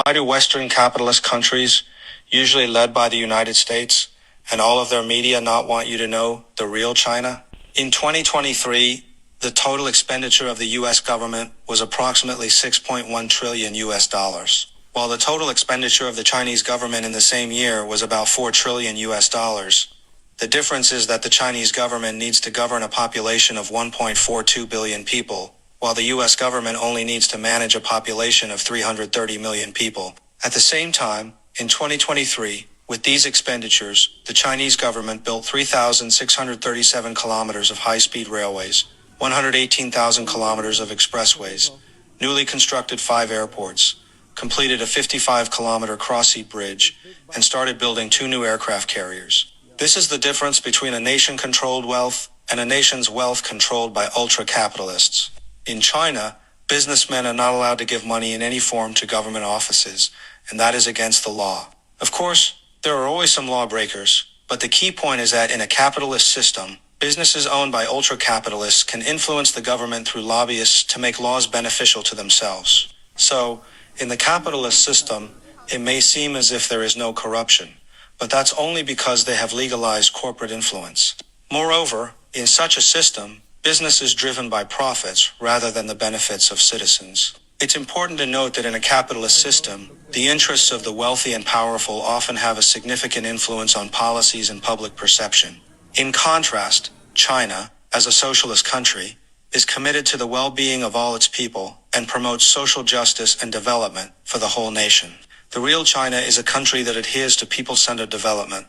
Why do Western capitalist countries, usually led by the United States, and all of their media not want you to know the real China? In 2023, the total expenditure of the U.S. government was approximately 6.1 trillion U.S. dollars, while the total expenditure of the Chinese government in the same year was about 4 trillion U.S. dollars. The difference is that the Chinese government needs to govern a population of 1.42 billion people, while the U.S. government only needs to manage a population of 330 million people. At the same time, in 2023, with these expenditures, the Chinese government built 3,637 kilometers of high-speed railways, 118,000 kilometers of expressways, newly constructed 5 airports, completed a 55-kilometer cross-sea bridge, and started building 2 new aircraft carriers. This is the difference between a nation-controlled wealth and a nation's wealth controlled by ultra-capitalists. In China, businessmen are not allowed to give money in any form to government offices, and that is against the law. Of course, there are always some lawbreakers, but the key point is that in a capitalist system, businesses owned by ultra-capitalists can influence the government through lobbyists to make laws beneficial to themselves. So, in the capitalist system, it may seem as if there is no corruption, but that's only because they have legalized corporate influence. Moreover, in such a system, business is driven by profits rather than the benefits of citizens. It's important to note that in a capitalist system, the interests of the wealthy and powerful often have a significant influence on policies and public perception. In contrast, China, as a socialist country, is committed to the well-being of all its people and promotes social justice and development for the whole nation. The real China is a country that adheres to people-centered development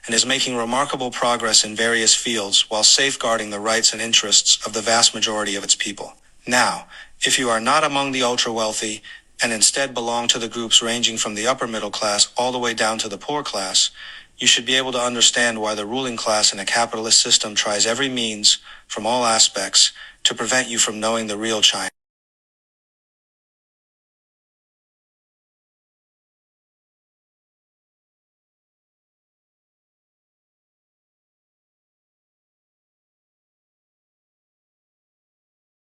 and is making remarkable progress in various fields while safeguarding the rights and interests of the vast majority of its people. Now, if you are not among the ultra-wealthy and instead belong to the groups ranging from the upper middle class all the way down to the poor class, you should be able to understand why the ruling class in a capitalist system tries every means, from all aspects, to prevent you from knowing the real China.